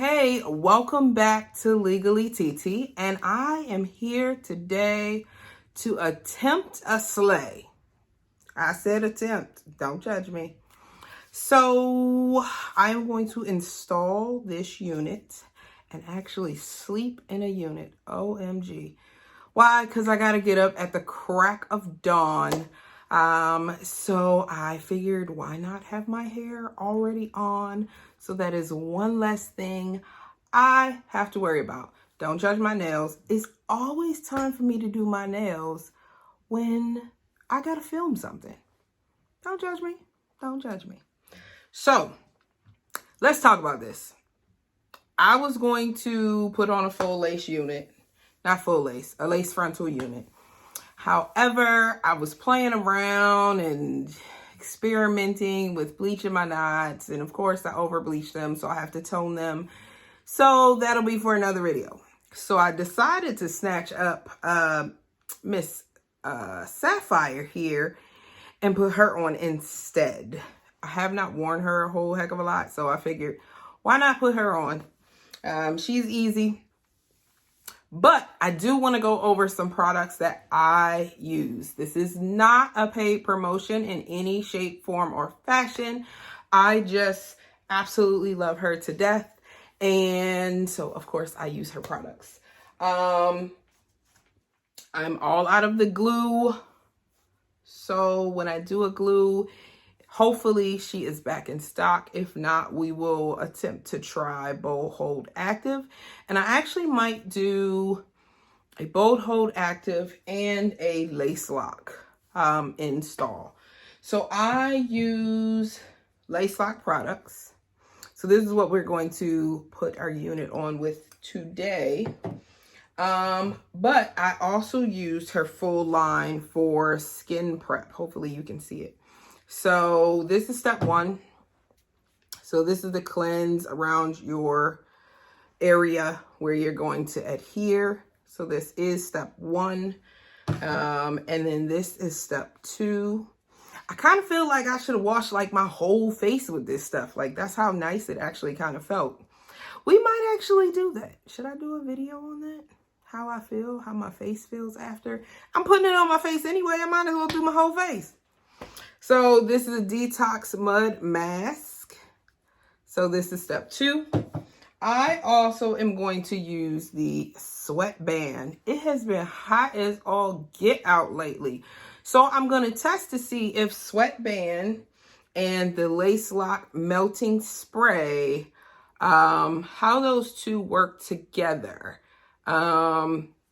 Hey, welcome back to Legally TT, and I am here today to attempt a slay. I said attempt, don't judge me. So I am going to install this unit and actually sleep in a unit. OMG. Why? Because I got to get up at the crack of dawn. So I figured, why not have my hair already on? So that is one less thing I have to worry about. Don't judge my nails. It's always time for me to do my nails when I got to film something. Don't judge me. Don't judge me. So let's talk about this. I was going to put on a full lace unit, not full lace, a lace frontal unit. However, I was playing around and experimenting with bleaching my knots. And of course, I over bleached them, so I have to tone them. So that'll be for another video. So I decided to snatch up Miss Sapphire here and put her on instead. I have not worn her a whole heck of a lot, so I figured, why not put her on? She's easy. But I do want to go over some products that I use. This is not a paid promotion in any shape, form, or fashion. I just absolutely love her to death. And so, of course, I use her products. I'm all out of the glue. So when I do a glue, hopefully she is back in stock. If not, we will attempt to try Bold Hold Active. And I actually might do a Bold Hold Active and a Lace Lock install. So I use Lace Lock products. So this is what we're going to put our unit on with today. But I also used her full line for skin prep. Hopefully you can see it. So this is step one. So this is the cleanse around your area where you're going to adhere. So this is step one. And then this is step two. I kind of feel like I should have washed like my whole face with this stuff. Like that's how nice it actually kind of felt. We might actually do that. Should I do a video on that? How I feel, how my face feels after. I'm putting it on my face anyway. I might as well do my whole face. So this is a detox mud mask. So this is step two. I also am going to use the sweatband. It has been hot as all get out lately. So I'm going to test to see if sweatband and the Lace Lock melting spray, how those two work together.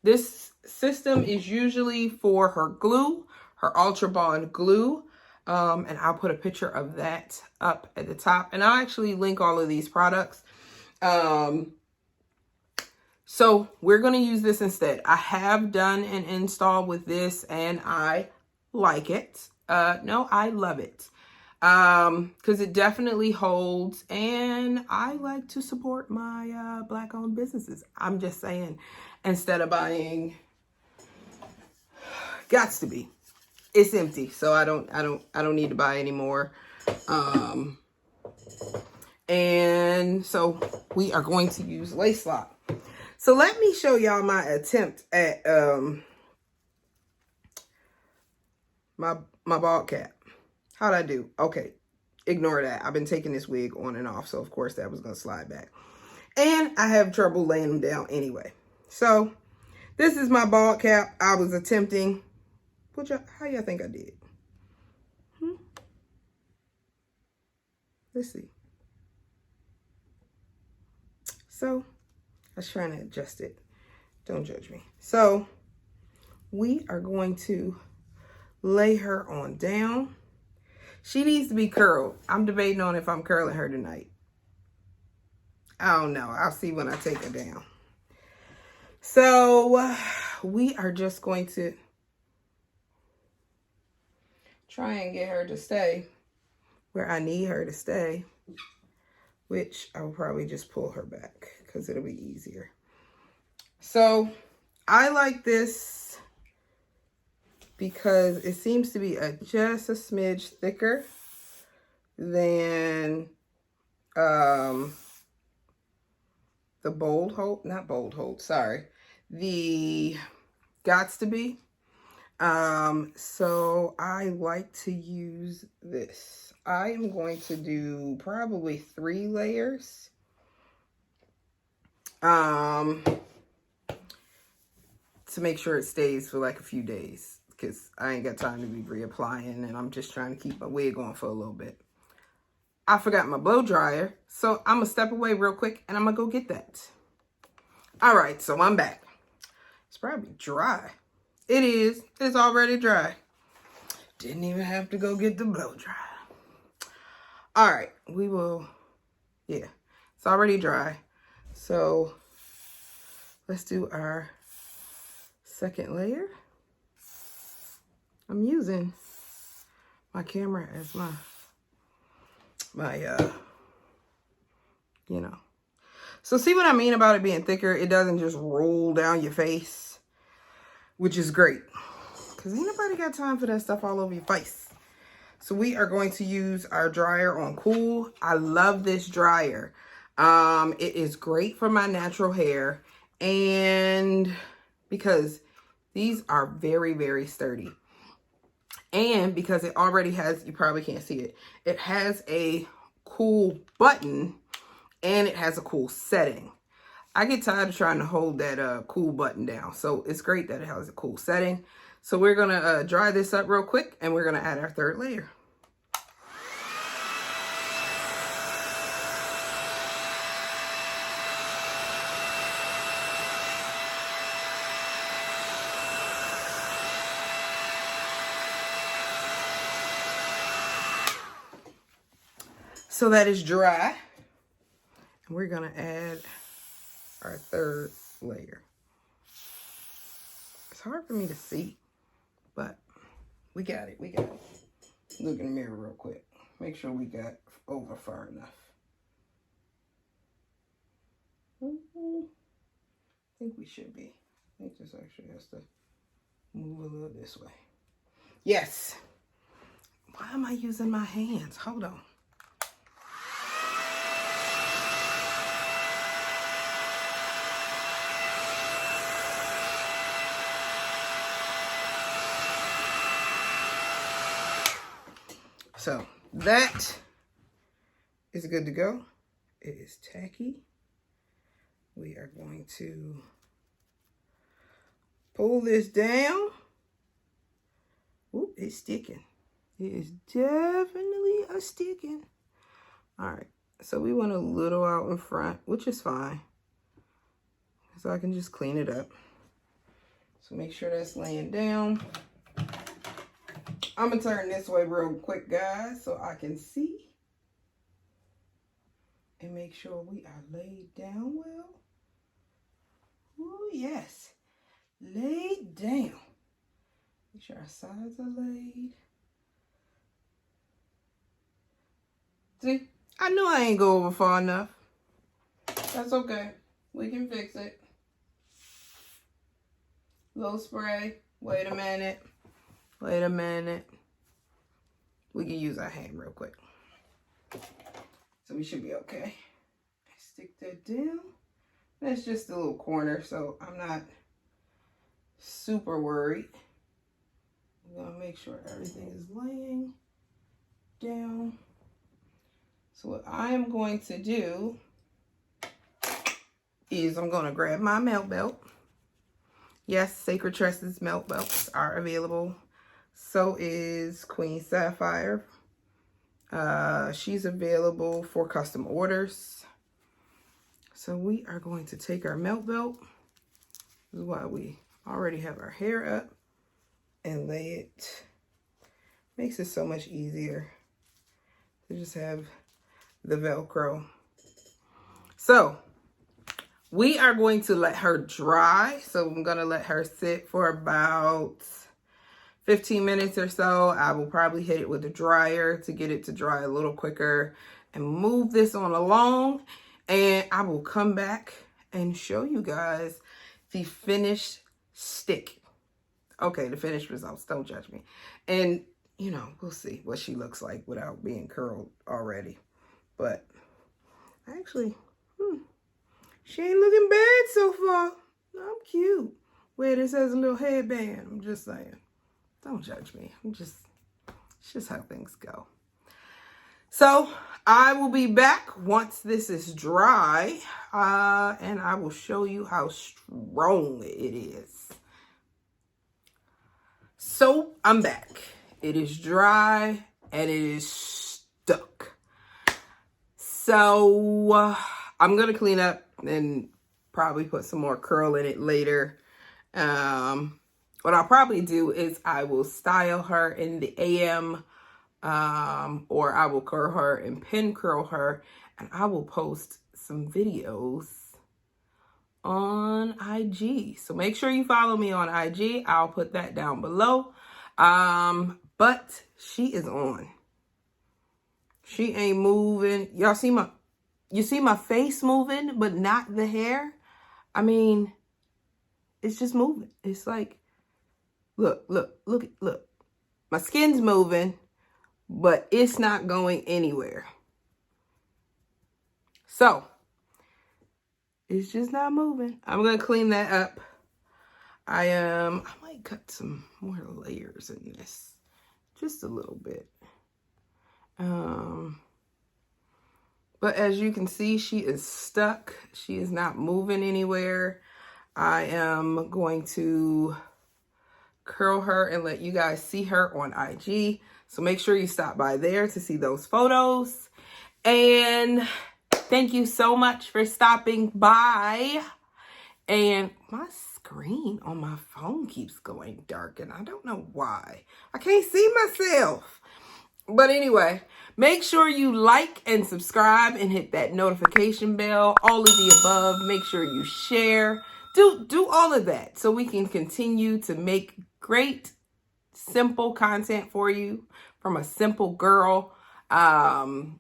This system is usually for her glue, her Ultra Bond glue. And I'll put a picture of that up at the top. And I'll actually link all of these products. So we're going to use this instead. I have done an install with this and I like it. No, I love it. Because it definitely holds. And I like to support my Black-owned businesses. I'm just saying, instead of buying, gots to be. It's empty, so I don't need to buy any more. And so we are going to use Lace Lock. So let me show y'all my attempt at my bald cap. How'd I do? Okay, ignore that. I've been taking this wig on and off, so of course that was gonna slide back. And I have trouble laying them down anyway. So this is my bald cap. I was attempting. How y'all think I did? Let's see. So I was trying to adjust it. Don't judge me. So we are going to lay her on down. She needs to be curled. I'm debating on if I'm curling her tonight. I don't know. I'll see when I take her down. So we are just going to try and get her to stay where I need her to stay, which I'll probably just pull her back because it'll be easier. So I like this because it seems to be just a smidge thicker than the bold hold, not bold hold, sorry, the Gots to Be. So I like to use this. I am going to do probably 3 layers. To make sure it stays for like a few days, because I ain't got time to be reapplying, and I'm just trying to keep my wig on for a little bit. I forgot my blow dryer, so I'm gonna step away real quick and I'm gonna go get that. All right, so I'm back. It's probably dry. It is. It's already dry. Didn't even have to go get the blow dryer. All right, we will, yeah, it's already dry. So let's do our second layer. I'm using my camera as my you know. So see what I mean about it being thicker? It doesn't just roll down your face, which is great, because ain't nobody got time for that stuff all over your face. So we are going to use our dryer on cool. I love this dryer. It is great for my natural hair, and because these are very, very sturdy. And because it already has, you probably can't see it, it has a cool button and it has a cool setting. I get tired of trying to hold that cool button down. So it's great that it has a cool setting. So we're going to dry this up real quick, and we're going to add our third layer. So that is dry. And we're going to add our third layer. It's hard for me to see, but we got it. We got it. Look in the mirror real quick. Make sure we got over far enough. I think we should be. I think this actually has to move a little this way. Yes. Why am I using my hands? Hold on. So that is good to go. It is tacky. We are going to pull this down. Oop, it's sticking. It is definitely a sticking. All right, so we want a little out in front, which is fine. So I can just clean it up. So make sure that's laying down. I'm gonna turn this way real quick, guys, so I can see. And make sure we are laid down well. Oh, yes. Laid down. Make sure our sides are laid. See, I knew I ain't go over far enough. That's okay. We can fix it. Little spray. Wait a minute. Wait a minute. We can use our hand real quick. So we should be okay. Stick that down. That's just a little corner, so I'm not super worried. I'm gonna make sure everything is laying down. So what I am going to do is I'm gonna grab my melt belt. Yes, Sacred Tresses melt belts are available. So is Queen Sapphire. She's available for custom orders. So we are going to take our melt belt. This is why we already have our hair up, and lay it. Makes it so much easier to just have the Velcro. So we are going to let her dry. So I'm going to let her sit for about 15 minutes or so. I will probably hit it with a dryer to get it to dry a little quicker and move this on along. And I will come back and show you guys the finished stick. Okay, the finished results. Don't judge me. And, you know, we'll see what she looks like without being curled already. But actually, She ain't looking bad so far. I'm cute. Wait, this has a little headband. I'm just saying. Don't judge me. It's just how things go. So I will be back once this is dry, and I will show you how strong it is. So I'm back. It is dry and it is stuck. So I'm going to clean up and probably put some more curl in it later. What I'll probably do is I will style her in the AM, or I will curl her and pin curl her, and I will post some videos on IG. So make sure you follow me on IG. I'll put that down below. But she is on. She ain't moving. Y'all see you see my face moving, but not the hair? I mean, it's just moving. It's like, look. My skin's moving, but it's not going anywhere. So, it's just not moving. I'm going to clean that up. I might cut some more layers in this. Just a little bit. But as you can see, she is stuck. She is not moving anywhere. I am going to curl her and let you guys see her on IG. So make sure you stop by there to see those photos. And thank you so much for stopping by. And my screen on my phone keeps going dark and I don't know why. I can't see myself. But anyway, make sure you like and subscribe and hit that notification bell. All of the above. Make sure you share. Do all of that so we can continue to make great, simple content for you from a simple girl. And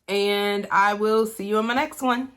I will see you on my next one.